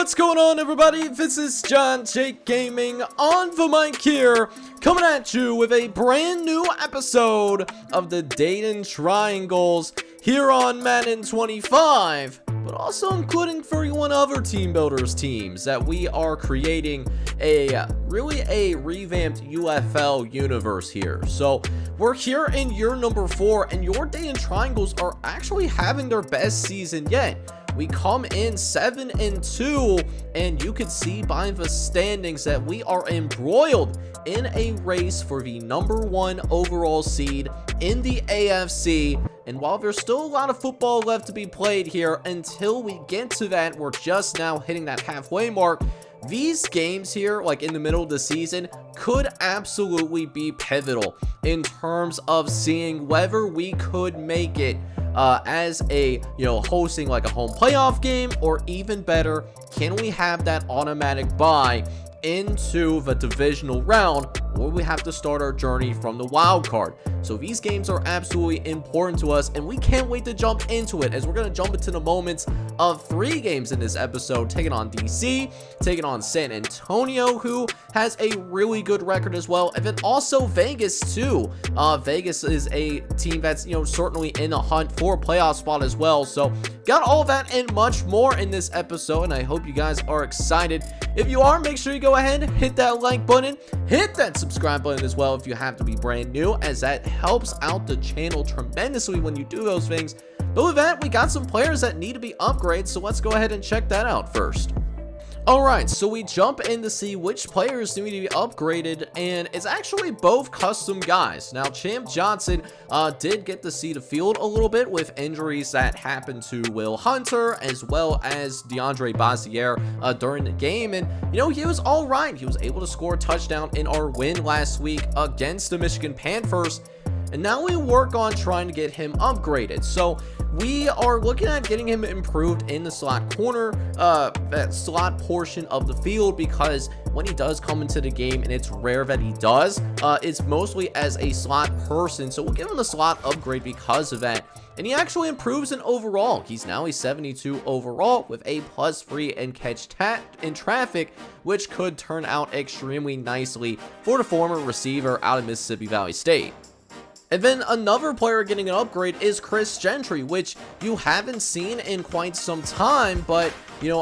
What's going on, everybody? This is John Jake Gaming on the mic here, coming at you with a brand new episode of the Dayton Triangles here on Madden 25, but also including 31 other Team Builders teams that we are creating a revamped UFL universe here. So we're here in year number 4, and your Dayton Triangles are actually having their best season yet. We come in 7-2, and you can see by the standings that we are embroiled in a race for the #1 overall seed in the AFC. And while there's still a lot of football left to be played here, until we get to that, we're just now hitting that halfway mark. These games here, like in the middle of the season, could absolutely be pivotal in terms of seeing whether we could make it as a, hosting like a home playoff game, or even better, can we have that automatic bye into the divisional round, or we have to start our journey from the wild card. So these games are absolutely important to us, and we can't wait to jump into it, as we're going to jump into the moments of 3 games in this episode, taking on DC, taking on San Antonio, who has a really good record as well, and then also Vegas too. Vegas is a team that's, certainly in the hunt for a playoff spot as well. So got all that and much more in this episode, and I hope you guys are excited. If you are, make sure you go ahead and hit that like button, hit that subscribe button as well if you have to be brand new, as that helps out the channel tremendously when you do those things. But with that, we got some players that need to be upgraded, so let's go ahead and check that out first. Alright, so we jump in to see which players need to be upgraded, and it's actually both custom guys. Now, Champ Johnson did get to see the field a little bit with injuries that happened to Will Hunter as well as DeAndre Bazier during the game, and he was alright. He was able to score a touchdown in our win last week against the Michigan Panthers. And now we work on trying to get him upgraded. So we are looking at getting him improved in the slot corner, that slot portion of the field, because when he does come into the game, and it's rare that he does, it's mostly as a slot person. So we'll give him the slot upgrade because of that. And he actually improves in overall. He's now a 72 overall with a +3 in catch in traffic, which could turn out extremely nicely for the former receiver out of Mississippi Valley State. And then another player getting an upgrade is Chris Gentry, which you haven't seen in quite some time. But,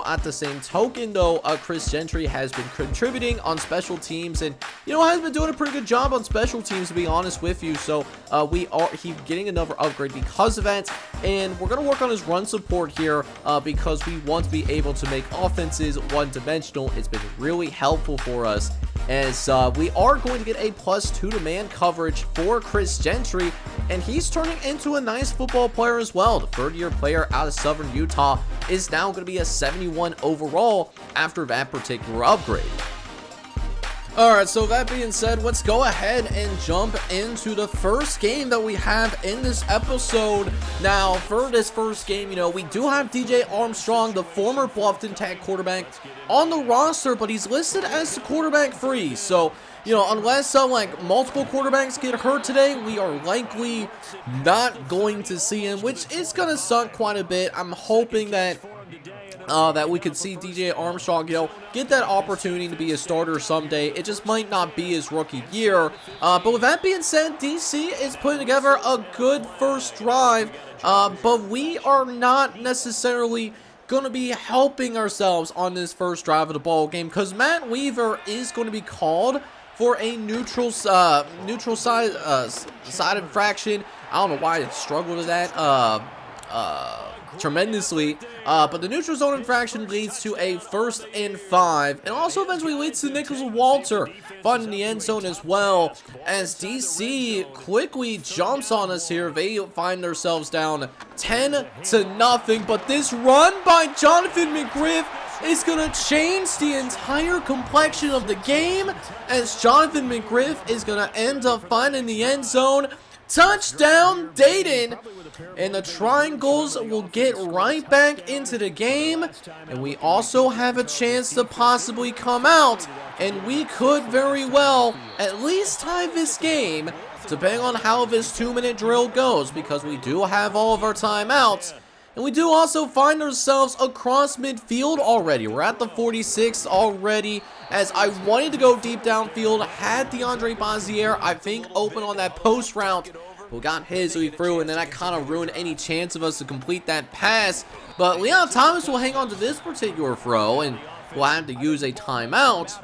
at the same token, though, Chris Gentry has been contributing on special teams, and, has been doing a pretty good job on special teams, to be honest with you. So he's getting another upgrade because of that. And we're going to work on his run support here because we want to be able to make offenses one-dimensional. It's been really helpful for us, as we are going to get a +2 to man coverage for Chris Gentry, and he's turning into a nice football player as well. The third-year player out of Southern Utah is now going to be a 71 overall after that particular upgrade. Alright, so that being said, let's go ahead and jump into the first game that we have in this episode. Now, for this first game, we do have DJ Armstrong, the former Bluffton Tech quarterback, on the roster, but he's listed as the quarterback free. So, unless multiple quarterbacks get hurt today, we are likely not going to see him, which is going to suck quite a bit. I'm hoping that we could see DJ Armstrong, get that opportunity to be a starter someday. It just might not be his rookie year. But with that being said, DC is putting together a good first drive, but we are not necessarily going to be helping ourselves on this first drive of the ball game, because Matt Weaver is going to be called for a neutral side infraction. I don't know why I struggled with that tremendously, but the neutral zone infraction leads to a 1st and 5, and also eventually leads to Nicholas Walter finding the end zone as well, as DC quickly jumps on us here. They find themselves down 10-0, but this run by Jonathan McGriff is going to change the entire complexion of the game, as Jonathan McGriff is going to end up finding the end zone. Touchdown, Dayton! And the Triangles will get right back into the game, and we also have a chance to possibly come out, and we could very well at least tie this game, depending on how this 2-minute drill goes, because we do have all of our timeouts. And we do also find ourselves across midfield already. We're at the 46 already, as I wanted to go deep downfield, had DeAndre Bazier, I think, open on that post route. We got his, so he threw, and then that kind of ruined any chance of us to complete that pass. But Leon Thomas will hang on to this particular throw, and we'll have to use a timeout.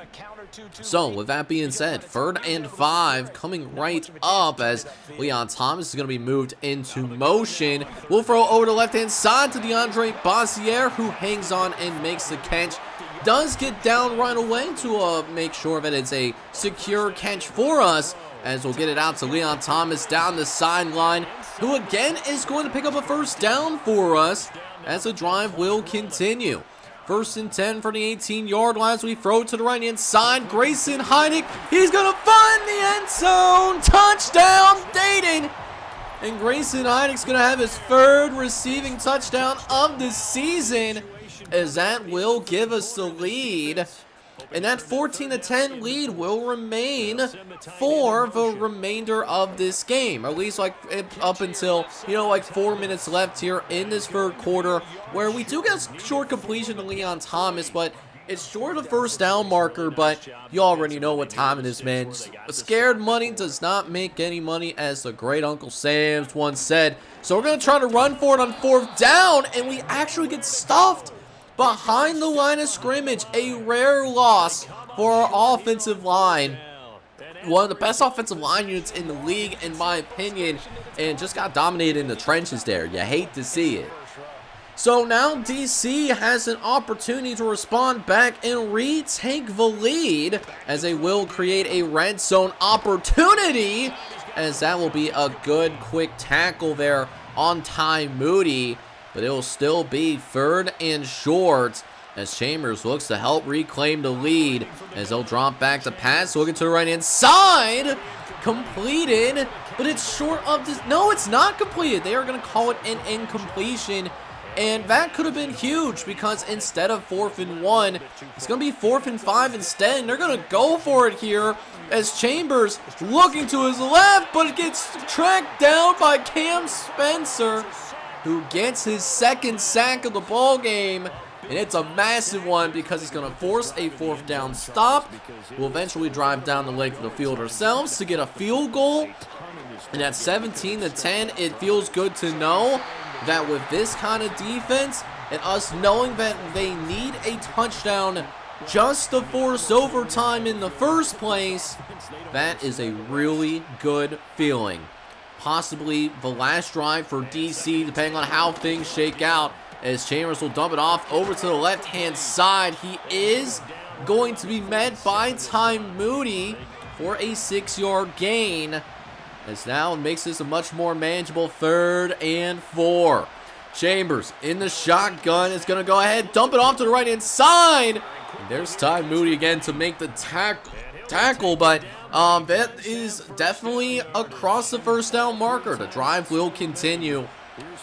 So, with that being said, 3rd and 5 coming right up as Leon Thomas is going to be moved into motion. We'll throw over the left-hand side to DeAndre Bazier, who hangs on and makes the catch. Does get down right away to make sure that it's a secure catch for us, as we'll get it out to Leon Thomas down the sideline, who again is going to pick up a first down for us as the drive will continue. 1st and 10 for the 18-yard line as we throw to the right-hand side. Grayson Heineck, he's going to find the end zone. Touchdown, Dayton. And Grayson Heineck's going to have his 3rd receiving touchdown of the season, as that will give us the lead. And that 14-10 lead will remain for the remainder of this game. At least like up until, like 4 minutes left here in this 3rd quarter, where we do get short completion to Leon Thomas, but it's short of the first down marker. But you already know what time it is, man. Scared money does not make any money, as the great Uncle Sam's once said. So we're going to try to run for it on 4th down, and we actually get stuffed behind the line of scrimmage. A rare loss for our offensive line. One of the best offensive line units in the league, in my opinion, and just got dominated in the trenches there. You hate to see it. So now DC has an opportunity to respond back and retake the lead, as they will create a red zone opportunity, as that will be a good quick tackle there on Ty Moody. But it will still be 3rd and short, as Chambers looks to help reclaim the lead, as they'll drop back to pass, looking to the right-hand side. Completed, but it's short of this. No, it's not completed. They are going to call it an incompletion, and that could have been huge, because instead of 4th and 1, it's going to be 4th and 5 instead, and they're going to go for it here, as Chambers looking to his left, but it gets tracked down by Cam Spencer, who gets his 2nd sack of the ball game, and it's a massive one, because he's going to force a 4th down stop. We'll eventually drive down the length of the field ourselves to get a field goal, and at 17-10, it feels good to know that with this kind of defense, and us knowing that they need a touchdown just to force overtime in the first place, that is a really good feeling. Possibly the last drive for DC, depending on how things shake out, as Chambers will dump it off over to the left-hand side. He is going to be met by Ty Moody for a 6-yard gain, as now it makes this a much more manageable 3rd and 4. Chambers in the shotgun is going to go ahead, dump it off to the right-hand side. And there's Ty Moody again to make the tackle, but that is definitely across the first down marker. The drive will continue,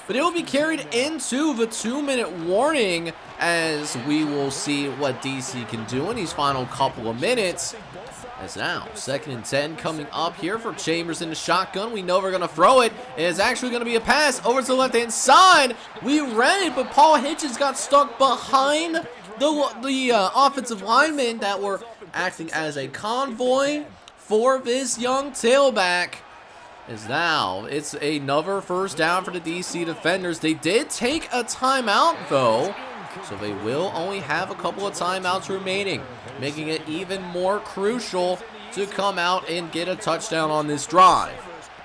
but it will be carried into the 2-minute warning, as we will see what DC can do in these final couple of minutes. As now, 2nd and 10 coming up here for Chambers in the shotgun. We know we're going to throw it. It is actually going to be a pass over to the left-hand side. We ran it, but Paul Hitchens got stuck behind the offensive linemen that were acting as a convoy for this young tailback. As now, it's another first down for the DC defenders. They did take a timeout, though, so they will only have a couple of timeouts remaining, making it even more crucial to come out and get a touchdown on this drive.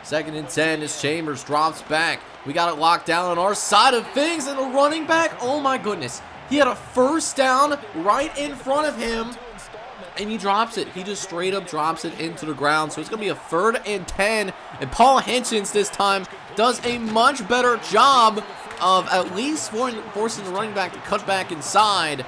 2nd and 10 as Chambers drops back. We got it locked down on our side of things, and the running back, oh my goodness, he had a first down right in front of him, and he drops it. He just straight up drops it into the ground. So it's going to be a 3rd and 10, and Paul Hitchens this time does a much better job of at least forcing the running back to cut back inside.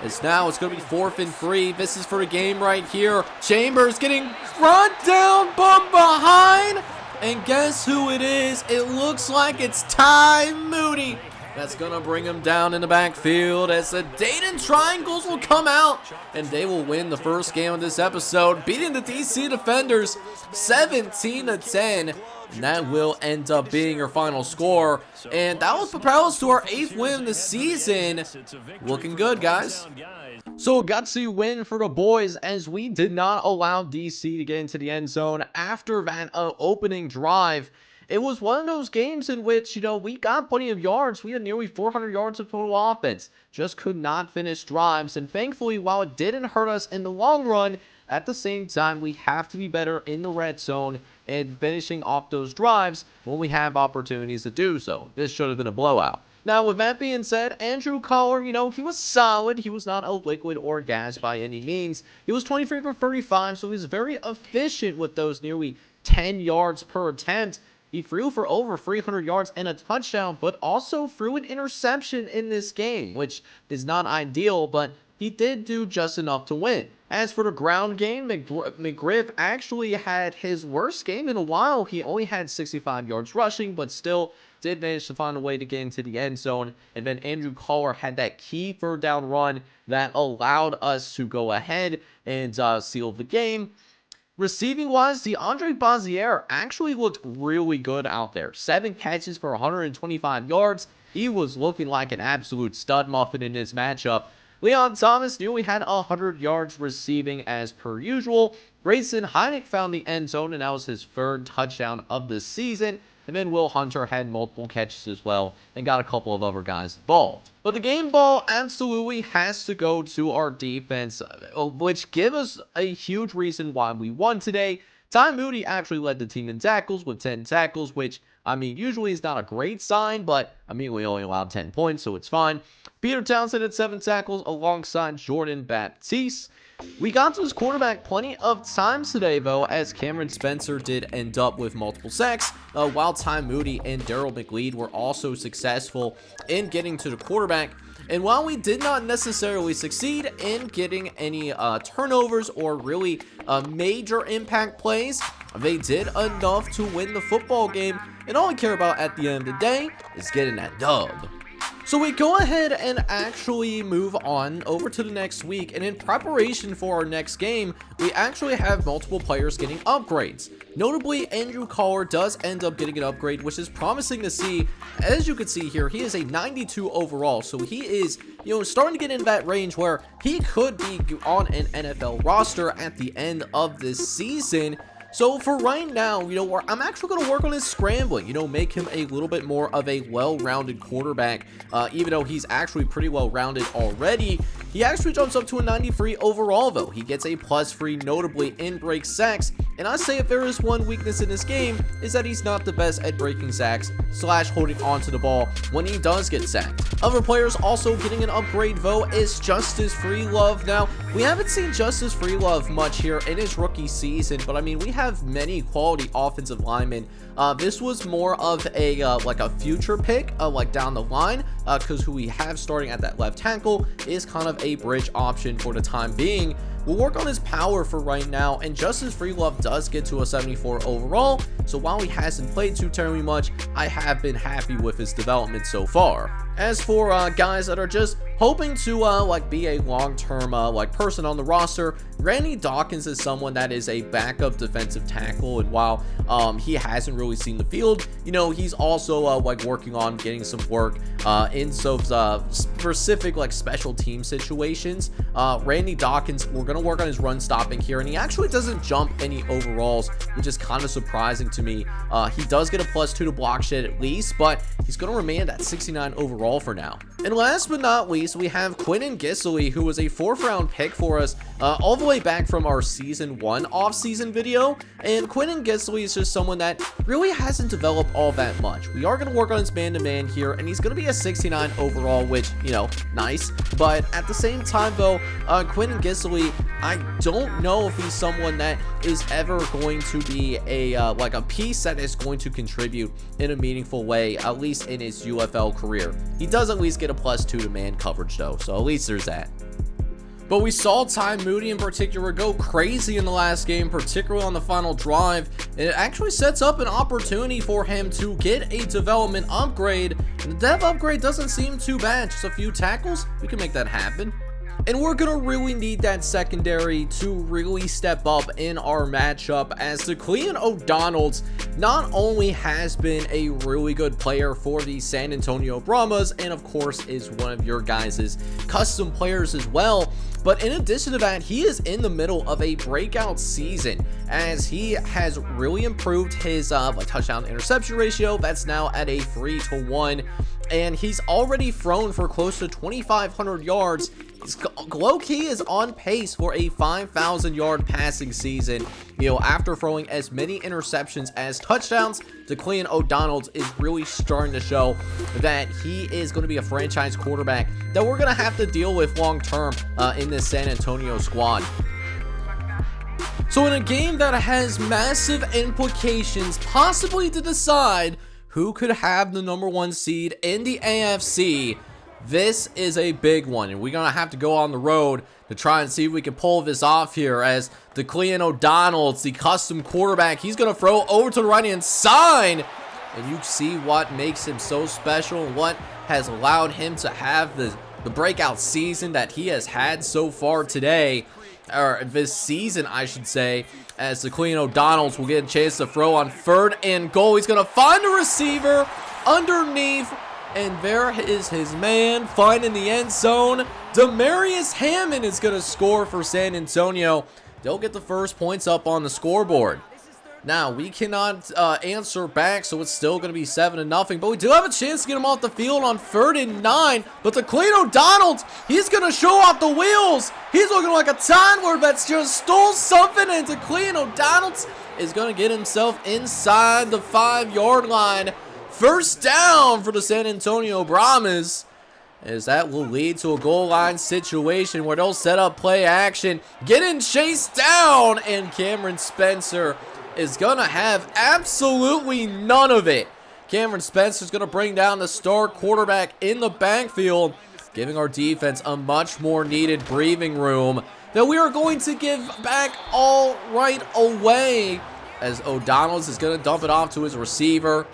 As now it's going to be 4th and 3. This is for the game right here. Chambers getting run down, bum behind. And guess who it is? It looks like it's Ty Moody. That's going to bring him down in the backfield as the Dayton Triangles will come out and they will win the first game of this episode, beating the DC Defenders 17-10. And that will end up being your final score. And that will propel us to our 8th win of the season. Looking good, guys. So a gutsy win for the boys as we did not allow DC to get into the end zone after that opening drive. It was one of those games in which, we got plenty of yards. We had nearly 400 yards of total offense. Just could not finish drives. And thankfully, while it didn't hurt us in the long run, at the same time, we have to be better in the red zone and finishing off those drives when we have opportunities to do so. This should have been a blowout. Now, with that being said, Andrew Collar, he was solid. He was not a liquid or gas by any means. He was 23 for 35, so he was very efficient with those nearly 10 yards per attempt. He threw for over 300 yards and a touchdown, but also threw an interception in this game, which is not ideal, but he did do just enough to win. As for the ground game, McGriff actually had his worst game in a while. He only had 65 yards rushing, but still did manage to find a way to get into the end zone. And then Andrew Collar had that key third down run that allowed us to go ahead and seal the game. Receiving wise, DeAndre Bazier actually looked really good out there. 7 catches for 125 yards. He was looking like an absolute stud muffin in this matchup. Leon Thomas nearly had 100 yards receiving as per usual. Grayson Heineck found the end zone, and that was his 3rd touchdown of the season. And then Will Hunter had multiple catches as well and got a couple of other guys involved. But the game ball absolutely has to go to our defense, which gives us a huge reason why we won today. Ty Moody actually led the team in tackles with 10 tackles, which, usually is not a great sign, but, we only allowed 10 points, so it's fine. Peter Townsend had 7 tackles alongside Jordan Baptiste. We got to his quarterback plenty of times today, though, as Cameron Spencer did end up with multiple sacks, while Ty Moody and Daryl McLeod were also successful in getting to the quarterback. And while we did not necessarily succeed in getting any turnovers or really major impact plays, they did enough to win the football game. And all we care about at the end of the day is getting that dub. So we go ahead and actually move on over to the next week, and in preparation for our next game, we actually have multiple players getting upgrades. Notably, Andrew Collar does end up getting an upgrade, which is promising to see. As you can see here, he is a 92 overall, so he is, starting to get in that range where he could be on an NFL roster at the end of this season. So for right now, I'm actually going to work on his scrambling, make him a little bit more of a well-rounded quarterback, even though he's actually pretty well-rounded already. He actually jumps up to a 93 overall, though. He gets a +3, notably in break sacks. And I say if there is one weakness in this game, is that he's not the best at breaking sacks / holding onto the ball when he does get sacked. Other players also getting an upgrade, though, is Justice Freelove. Now, we haven't seen Justice Freelove much here in his rookie season, but we have many quality offensive linemen. This was more of a like a future pick, down the line, because who we have starting at that left tackle is kind of a bridge option for the time being. We'll work on his power for right now, and Justice Freelove does get to a 74 overall, so while he hasn't played too terribly much, I have been happy with his development so far. As for guys that are just hoping to be a long-term person on the roster, Randy Dawkins is someone that is a backup defensive tackle, and while he hasn't really seen the field, he's also working on getting some work in some specific special team situations. Randy Dawkins, we're gonna work on his run stopping here, and he actually doesn't jump any overalls, which is kind of surprising to me. He does get a +2 to block shed at least, but he's gonna remain at that 69 overall for now. And last but not least, we have Quinnen Gisley, who was a 4th round pick for us all the way back from our season 1 off-season video. And Quinnen Gisley is just someone that really hasn't developed all that much. We are going to work on his man-to-man here, and he's going to be a 69 overall, which, nice. But at the same time, though, Quinnen Gisley, I don't know if he's someone that is ever going to be a a piece that is going to contribute in a meaningful way, at least in his UFL career. He does at least get a +2 to man coverage, though, so at least there's that. But we saw Ty Moody in particular go crazy in the last game, particularly on the final drive, and it actually sets up an opportunity for him to get a development upgrade, and the dev upgrade doesn't seem too bad. Just a few tackles, we can make that happen. And we're going to really need that secondary to really step up in our matchup, as DeClean O'Donnell's not only has been a really good player for the San Antonio Brahmas, and of course is one of your guys' custom players as well, but in addition to that, he is in the middle of a breakout season, as he has really improved his touchdown interception ratio. That's now at a 3-to-1, and he's already thrown for close to 2,500 yards. Low-key is on pace for a 5,000 yard passing season. After throwing as many interceptions as touchdowns, DeClean O'Donnell is really starting to show that he is going to be a franchise quarterback that we're going to have to deal with long-term in this San Antonio squad. So in a game that has massive implications, possibly to decide who could have the #1 seed in the AFC, this is a big one, and we're going to have to go on the road to try and see if we can pull this off here, as DeClean O'Donnell, the custom quarterback, he's going to throw over to the right-hand side, and you see what makes him so special and what has allowed him to have the breakout season that he has had so far today, or this season, I should say, as DeClean O'Donnell will get a chance to throw on 3rd and goal. He's going to find a receiver underneath, and there is his man finding the end zone. Demarius Hammond is going to score for San Antonio. They'll get the first points up on the scoreboard. Now, we cannot answer back, so it's still going to be 7-0. But we do have a chance to get him off the field on 3rd and 9. But DeClean O'Donnell, he's going to show off the wheels. He's looking like a toddler that's just stole something. And DeClean O'Donnell is going to get himself inside the 5-yard line. First down for the San Antonio Brahmas, as that will lead to a goal line situation where they'll set up play action, getting chased down, and Cameron Spencer is going to have absolutely none of it. Cameron Spencer is going to bring down the star quarterback in the backfield, giving our defense a much more needed breathing room that we are going to give back all right away, as O'Donnell is going to dump it off to his receiver.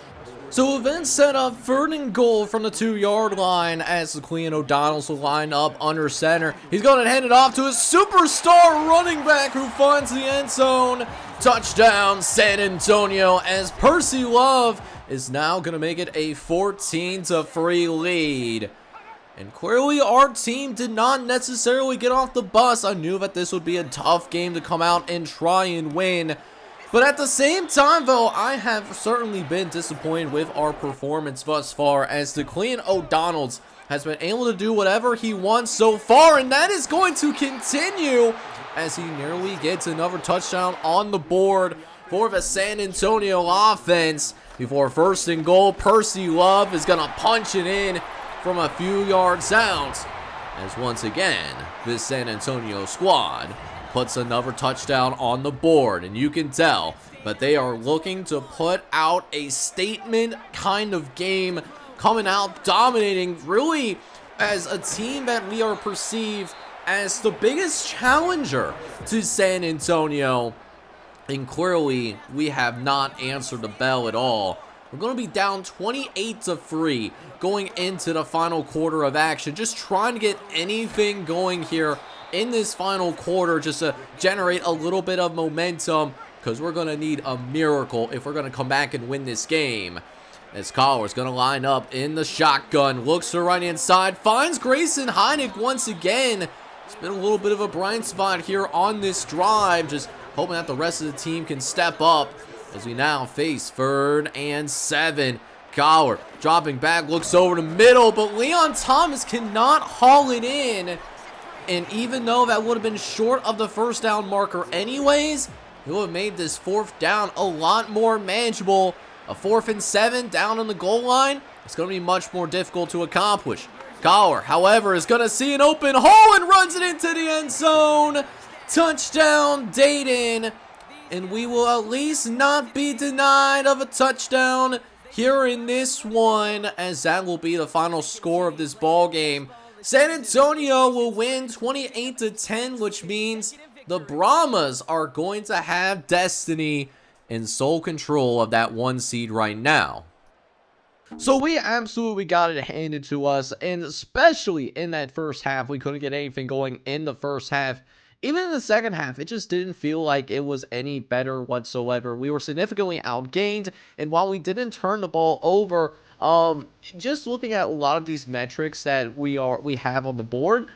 So we'll then set up 3rd and goal from the 2-yard line, as DeClean O'Donnell will line up under center. He's going to hand it off to his superstar running back, who finds the end zone. Touchdown San Antonio, as Percy Love is now going to make it a 14-3 lead. And clearly our team did not necessarily get off the bus. I knew that this would be a tough game to come out and try and win. But at the same time, though, I have certainly been disappointed with our performance thus far, as DeClean O'Donnell has been able to do whatever he wants so far, and that is going to continue as he nearly gets another touchdown on the board for the San Antonio offense. Before 1st and goal, Percy Love is going to punch it in from a few yards out, as once again, this San Antonio squad puts another touchdown on the board, and you can tell that they are looking to put out a statement kind of game, coming out dominating, really as a team that we are perceived as the biggest challenger to San Antonio, and clearly we have not answered the bell at all. We're going to be down 28-3 going into the final quarter of action, just trying to get anything going here in this final quarter, just to generate a little bit of momentum, because we're going to need a miracle if we're going to come back and win this game. As Collar's going to line up in the shotgun, looks to the right-hand side, finds Grayson Heineck once again. It's been a little bit of a blind spot here on this drive, just hoping that the rest of the team can step up as we now face 3rd and 7. Collar dropping back, looks over the middle, but Leon Thomas cannot haul it in. And even though that would have been short of the 1st down marker anyways, it would have made this 4th down a lot more manageable. A 4th and 7 down on the goal line, it's going to be much more difficult to accomplish. Collar, however, is going to see an open hole and runs it into the end zone. Touchdown, Dayton. And we will at least not be denied of a touchdown here in this one, as that will be the final score of this ball game. San Antonio will win 28-10, which means the Brahmas are going to have destiny and sole control of that 1 seed right now. So we absolutely got it handed to us, and especially in that first half, we couldn't get anything going in the first half. Even in the second half, it just didn't feel like it was any better whatsoever. We were significantly outgained, and while we didn't turn the ball over, just looking at a lot of these metrics that we have on the board,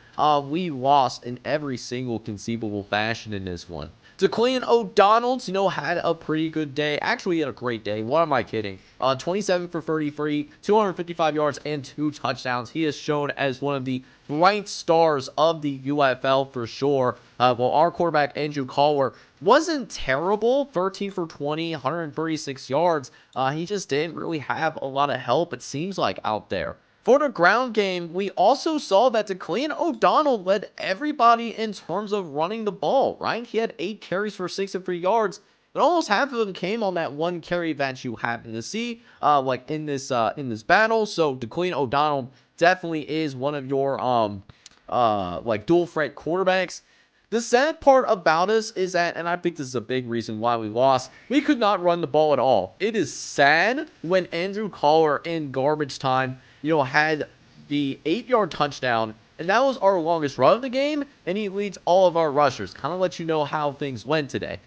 we lost in every single conceivable fashion in this one. DeClean O'Donnell, had a pretty good day. Actually, he had a great day. What am I kidding? 27 for 33, 255 yards, and 2 touchdowns. He is shown as one of the bright stars of the UFL for sure. While our quarterback, Andrew Collier, wasn't terrible. 13 for 20, 136 yards. He just didn't really have a lot of help, it seems like, out there. For the ground game, we also saw that DeClean O'Donnell led everybody in terms of running the ball, right? He had 8 carries for 63 yards, but almost half of them came on that 1 carry that you happen to see, like in this battle. So DeClean O'Donnell definitely is one of your like dual threat quarterbacks. The sad part about us is that, and I think this is a big reason why we lost, we could not run the ball at all. It is sad when Andrew Collier in garbage time, had the 8-yard touchdown, and that was our longest run of the game, and he leads all of our rushers. Kind of let you know how things went today.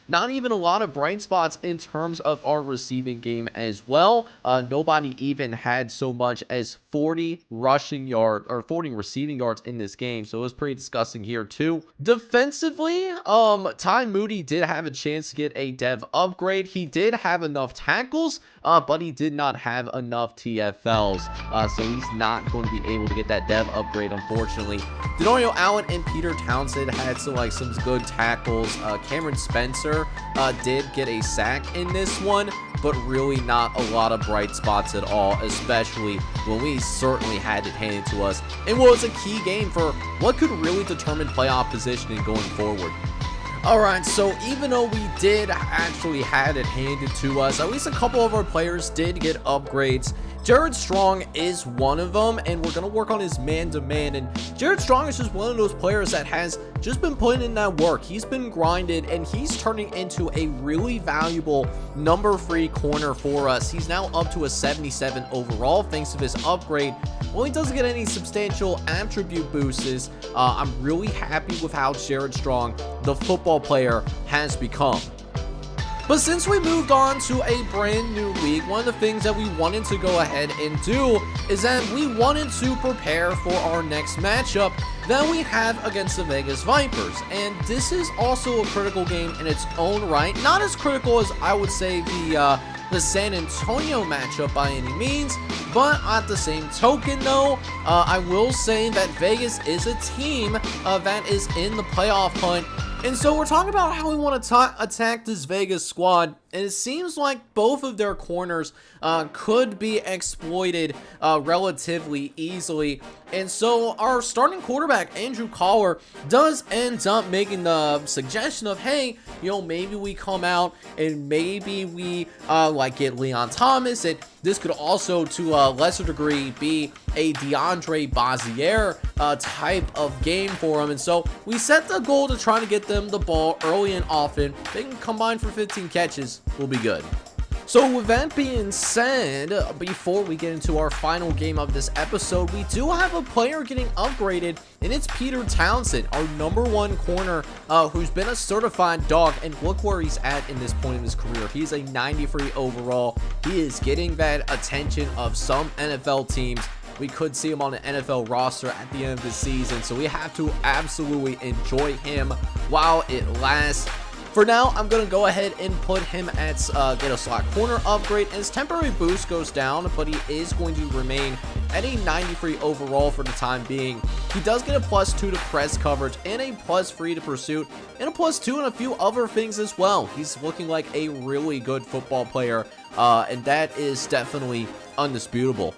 Not even a lot of bright spots in terms of our receiving game as well. Nobody even had so much as 40 receiving yards in this game, so it was pretty disgusting here too. Defensively, Ty Moody did have a chance to get a dev upgrade. He did have enough tackles, but he did not have enough TFLs, so he's not going to be able to get that dev upgrade, unfortunately. Denorio Allen and Peter Townsend had some good tackles. Cameron Spencer did get a sack in this one, but really not a lot of bright spots at all, especially when we certainly had it handed to us in what was a key game for what could really determine playoff positioning going forward. Alright, so even though we did actually had it handed to us, at least a couple of our players did get upgrades. Jared Strong is one of them, and we're going to work on his man-to-man, and Jared Strong is just one of those players that has just been putting in that work. He's been grinded, and he's turning into a really valuable number 3 corner for us. He's now up to a 77 overall thanks to this upgrade. While he doesn't get any substantial attribute boosts, I'm really happy with how Jared Strong, the football player, has become. But since we moved on to a brand new league, one of the things that we wanted to go ahead and do is that we wanted to prepare for our next matchup that we have against the Vegas Vipers. And this is also a critical game in its own right. Not as critical as I would say the San Antonio matchup by any means, but at the same token though, I will say that Vegas is a team that is in the playoff hunt. And so we're talking about how we want to attack this Vegas squad, and it seems like both of their corners could be exploited relatively easily. And so our starting quarterback, Andrew Collier, does end up making the suggestion of, hey, maybe we come out and maybe we get Leon Thomas, and this could also, to a lesser degree, be a DeAndre Bazier type of game for him. And so we set the goal to try to get them the ball early and often. They can combine for 15 catches. We'll be good. So with that being said, before we get into our final game of this episode, we do have a player getting upgraded, and it's Peter Townsend, our number 1 corner, who's been a certified dog, and look where he's at in this point in his career. He's a 93 overall. He is getting that attention of some NFL teams. We could see him on an NFL roster at the end of the season, so we have to absolutely enjoy him while it lasts. For now, I'm going to go ahead and put him at get a slot corner upgrade, and his temporary boost goes down, but he is going to remain at a 93 overall for the time being. He does get a +2 to press coverage and a +3 to pursuit and a +2 and a few other things as well. He's looking like a really good football player, and that is definitely undisputable.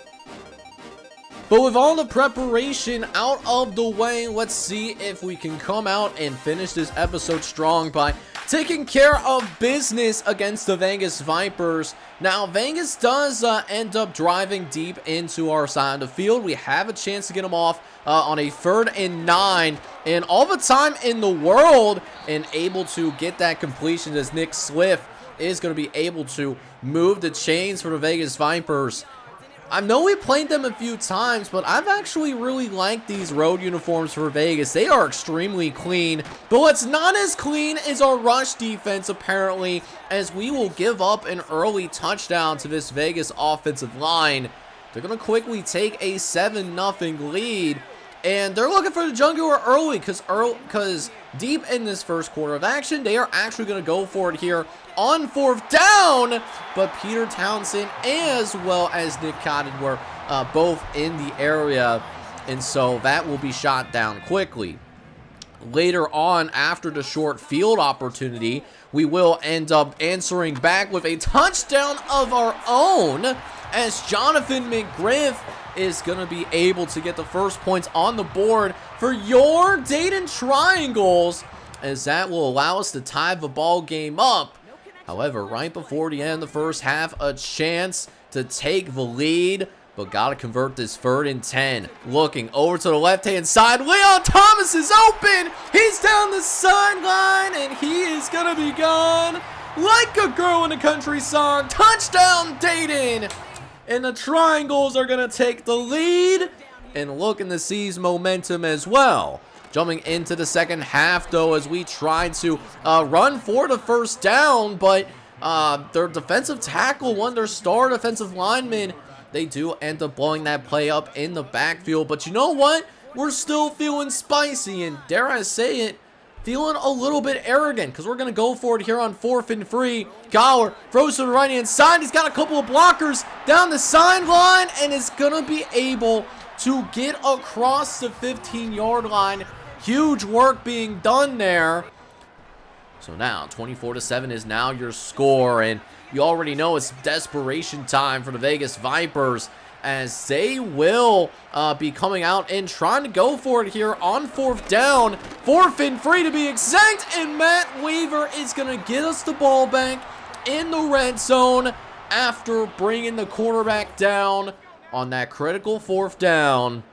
But with all the preparation out of the way, let's see if we can come out and finish this episode strong by taking care of business against the Vegas Vipers. Now, Vegas does end up driving deep into our side of the field. We have a chance to get them off on a 3rd and 9, and all the time in the world, and able to get that completion as Nick Swift is going to be able to move the chains for the Vegas Vipers. I know we played them a few times, but I've actually really liked these road uniforms for Vegas. They are extremely clean, but what's not as clean is our rush defense, apparently, as we will give up an early touchdown to this Vegas offensive line. They're going to quickly take a 7-0 lead, and they're looking for the jugular early because deep in this first quarter of action, they are actually going to go for it here on 4th down, but Peter Townsend as well as Nick Cotton were both in the area, and so that will be shot down quickly. Later on, after the short field opportunity, we will end up answering back with a touchdown of our own, as Jonathan McGriff is going to be able to get the first points on the board for your Dayton Triangles, as that will allow us to tie the ball game up. However, right before the end of the first half, a chance to take the lead, but got to convert this 3rd and 10. Looking over to the left-hand side, Leon Thomas is open. He's down the sideline, and he is going to be gone like a girl in a country song. Touchdown, Dayton! And the Triangles are going to take the lead and looking to seize momentum as well. Jumping into the second half, though, as we try to run for the first down, but their defensive tackle, one of their star defensive linemen, they do end up blowing that play up in the backfield. But you know what? We're still feeling spicy, and dare I say it, feeling a little bit arrogant, because we're going to go for it here on 4th and 3. Gower throws to the right-hand side. He's got a couple of blockers down the sideline, and is going to be able to get across the 15-yard line. Huge work being done there. So now 24-7 is now your score, and you already know it's desperation time for the Vegas Vipers, as they will be coming out and trying to go for it here on 4th down. 4th and 3 to be exact, and Matt Weaver is going to get us the ball back in the red zone after bringing the quarterback down on that critical 4th down.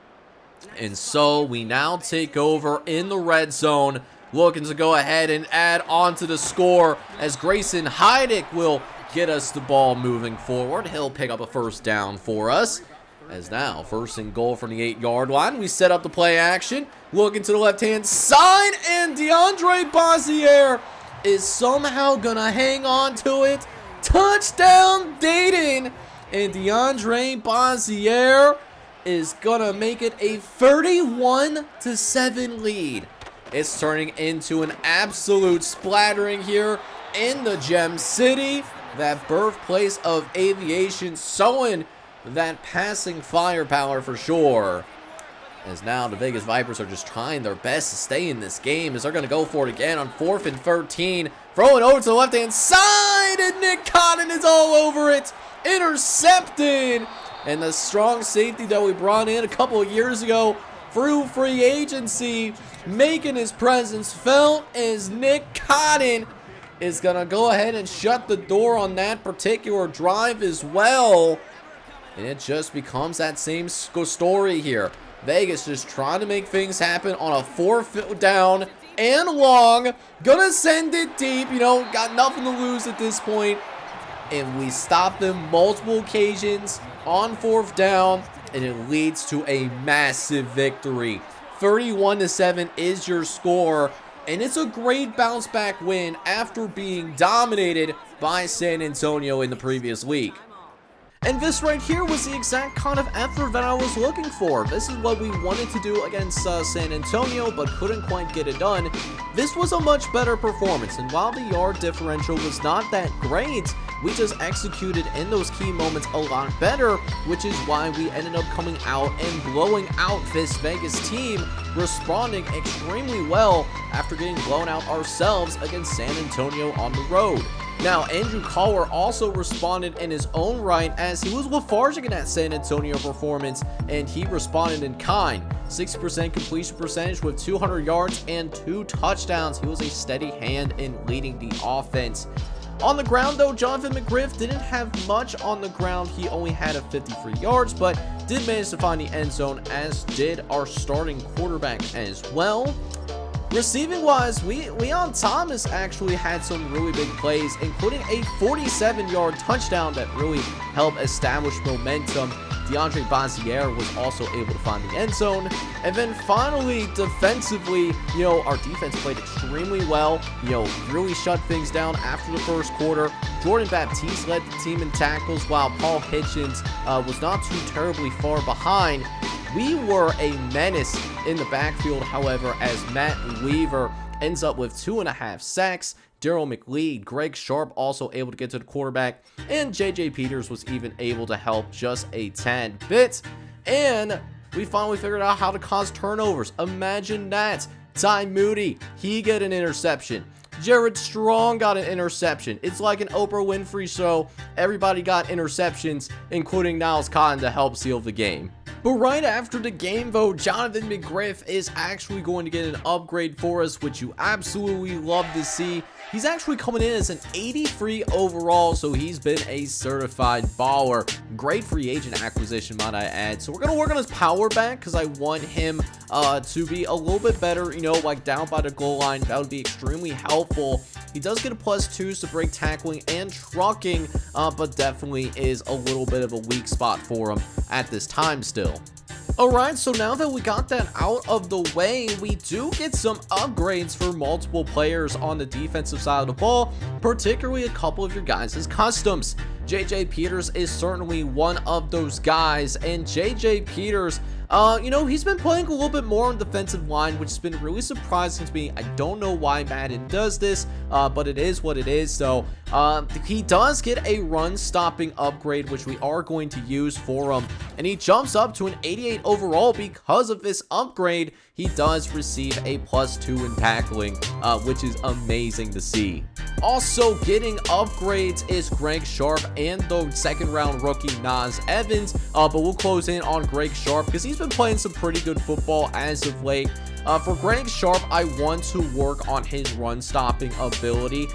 And so we now take over in the red zone, looking to go ahead and add on to the score, as Grayson Heidick will get us the ball moving forward. He'll pick up a first down for us. As now, 1st and goal from the 8-yard line. We set up the play action, looking to the left-hand side, and DeAndre Bozier is somehow going to hang on to it. Touchdown, Dayton! And DeAndre Bozier is gonna make it a 31-7 lead. It's turning into an absolute splattering here in the Gem City, that birthplace of aviation, showing that passing firepower for sure. As now the Vegas Vipers are just trying their best to stay in this game, as they're gonna go for it again on 4th and 13. Throwing over to the left-hand side, and Nick Cotton is all over it. Intercepted. And the strong safety that we brought in a couple of years ago through free agency, making his presence felt, as Nick Cotton is going to go ahead and shut the door on that particular drive as well. And it just becomes that same story here. Vegas just trying to make things happen on a 4th down and long. Gonna send it deep, you know, got nothing to lose at this point. And we stop them multiple occasions on 4th down, and it leads to a massive victory. 31-7 is your score, and it's a great bounce back win after being dominated by San Antonio in the previous week. And this right here was the exact kind of effort that I was looking for. This is what we wanted to do against San Antonio, but couldn't quite get it done. This was a much better performance, and while the yard differential was not that great, we just executed in those key moments a lot better, which is why we ended up coming out and blowing out this Vegas team, responding extremely well after getting blown out ourselves against San Antonio on the road. Now, Andrew Collar also responded in his own right as he was lethargic in that San Antonio performance, and he responded in kind. 60% completion percentage with 200 yards and 2 touchdowns. He was a steady hand in leading the offense. On the ground, though, Jonathan McGriff didn't have much on the ground. He only had a 53 yards, but did manage to find the end zone, as did our starting quarterback as well. Receiving wise, Leon Thomas actually had some really big plays, including a 47-yard touchdown that really helped establish momentum. DeAndre Bazier was also able to find the end zone. And then finally, defensively, our defense played extremely well, really shut things down after the first quarter. Jordan Baptiste led the team in tackles, while Paul Hitchens was not too terribly far behind. We were a menace in the backfield, however, as Matt Weaver ends up with 2.5 sacks. Daryl McLeod, Greg Sharp also able to get to the quarterback, and JJ Peters was even able to help just a tad bit. And we finally figured out how to cause turnovers. Imagine that. Ty Moody, he got an interception. Jared Strong got an interception. It's like an Oprah Winfrey show. Everybody got interceptions, including Niles Cotton, to help seal the game. But right after the game, though, Jonathan McGriff is actually going to get an upgrade for us, which you absolutely love to see. He's actually coming in as an 83 overall, so he's been a certified baller. Great free agent acquisition, might I add. So we're going to work on his power back, because I want him to be a little bit better, like down by the goal line. That would be extremely helpful. He does get a +2s to break tackling and trucking, but definitely is a little bit of a weak spot for him at this time still. Alright, so now that we got that out of the way, we do get some upgrades for multiple players on the defensive side of the ball, particularly a couple of your guys' customs. JJ Peters is certainly one of those guys, and JJ Peters, he's been playing a little bit more on defensive line, which has been really surprising to me. I don't know why Madden does this, but it is what it is. So he does get a run stopping upgrade, which we are going to use for him, and he jumps up to an 88 overall because of this upgrade. He does receive a +2 in tackling, which is amazing to see. Also getting upgrades is Greg Sharp and the second-round rookie Nas Evans, but we'll close in on Greg Sharp because he's been playing some pretty good football as of late. For Greg Sharp, I want to work on his run-stopping ability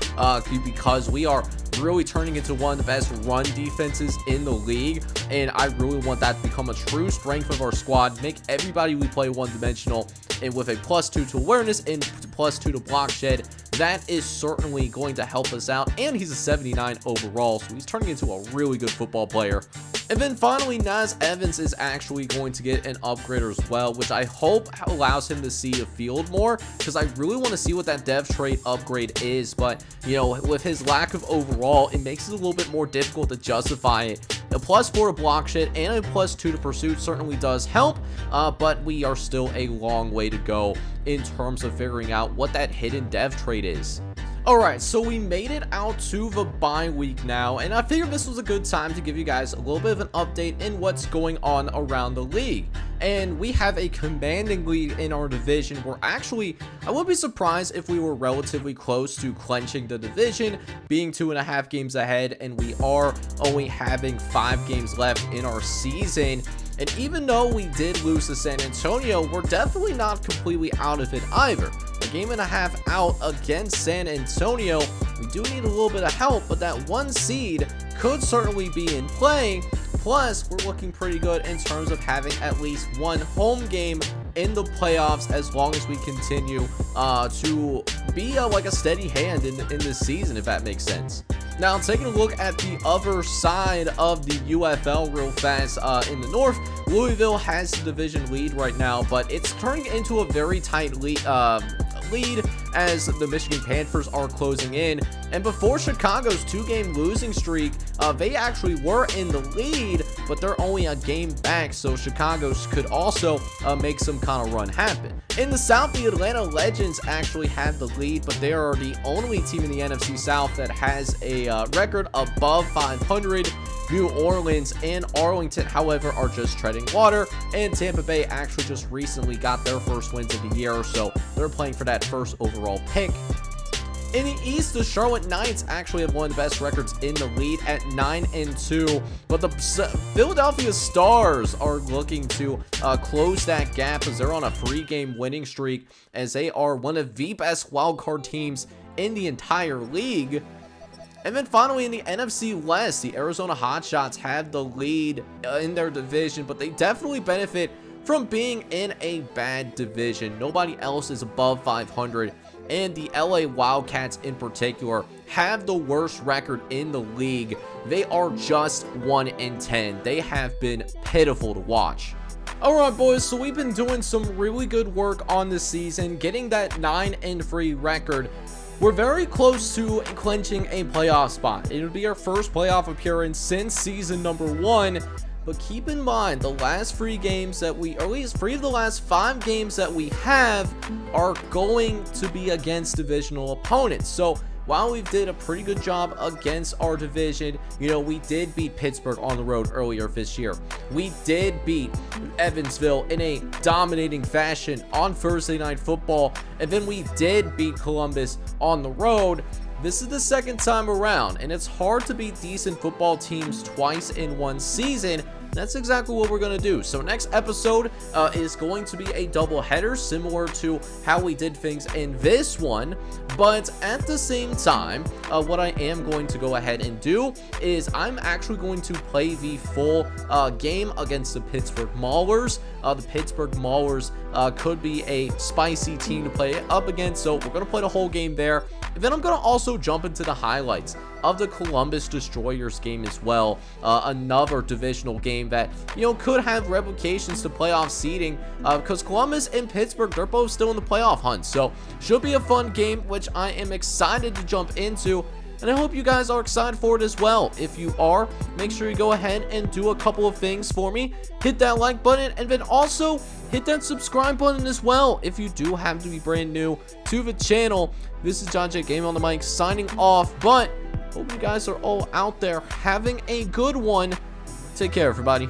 because we are really turning into one of the best run defenses in the league, and I really want that to become a true strength of our squad, make everybody we play one-dimensional, and with a +2 to awareness and +2 to block shed, that is certainly going to help us out. And he's a 79 overall, so he's turning into a really good football player. And then finally, Nas Evans is actually going to get an upgrade as well, which I hope allows him to see the field more, because I really want to see what that dev trait upgrade is. But, with his lack of overall, it makes it a little bit more difficult to justify it. A +4 to block shed and a +2 to pursuit certainly does help, but we are still a long way to go in terms of figuring out what that hidden dev trait is. Alright, so we made it out to the bye week now, and I figured this was a good time to give you guys a little bit of an update in what's going on around the league. And we have a commanding lead in our division. I would be surprised if we were relatively close to clinching the division, being 2.5 games ahead, and we are only having 5 games left in our season. And even though we did lose to San Antonio, we're definitely not completely out of it either. A game and a half out against San Antonio, we do need a little bit of help, but that 1 seed could certainly be in play. Plus, we're looking pretty good in terms of having at least 1 home game in the playoffs, as long as we continue to be like a steady hand in this season, if that makes sense. Now, taking a look at the other side of the UFL real fast, in the north, Louisville has the division lead right now, but it's turning into a very tight lead as the Michigan Panthers are closing in. And before Chicago's 2-game losing streak, they actually were in the lead, but they're only a game back, so Chicago could also make some kind of run happen. In the South, the Atlanta Legends actually have the lead, but they are the only team in the NFC South that has a record above 500. New Orleans and Arlington, however, are just treading water, and Tampa Bay actually just recently got their first wins of the year, so they're playing for that first overall pick. In the East, the Charlotte Knights actually have one of the best records in the league at 9-2, but the Philadelphia Stars are looking to close that gap as they're on a 3-game winning streak, as they are one of the best wildcard teams in the entire league. And then finally in the NFC West, the Arizona Hotshots have the lead in their division, but they definitely benefit from being in a bad division. Nobody else is above 500. And the LA Wildcats in particular have the worst record in the league. They are just 1-10. They have been pitiful to watch. Alright boys, so we've been doing some really good work on this season, getting that 9-3 record. We're very close to clinching a playoff spot. It'll be our first playoff appearance since season number 1. But keep in mind, the last 3 games that we, or at least 3 of the last 5 games that we have are going to be against divisional opponents. So while we did a pretty good job against our division, you know, we did beat Pittsburgh on the road earlier this year. We did beat Evansville in a dominating fashion on Thursday Night Football. And then we did beat Columbus on the road. This is the second time around, and it's hard to beat decent football teams twice in one season. That's exactly what we're going to do. So next episode is going to be a double header, similar to how we did things in this one. But at the same time, what I am going to go ahead and do is I'm actually going to play the full game against the Pittsburgh Maulers. The Pittsburgh Maulers could be a spicy team to play up against, so we're going to play the whole game there. And then I'm going to also jump into the highlights of the Columbus Destroyers game as well. Another divisional game that, you know, could have replications to playoff seeding, because Columbus and Pittsburgh, they're both still in the playoff hunt. So should be a fun game, which I am excited to jump into. And I hope you guys are excited for it as well. If you are, make sure you go ahead and do a couple of things for me. Hit that like button, and then also hit that subscribe button as well if you do happen to be brand new to the channel. This is John J. Gaming on the mic signing off, but hope you guys are all out there having a good one. Take care, everybody.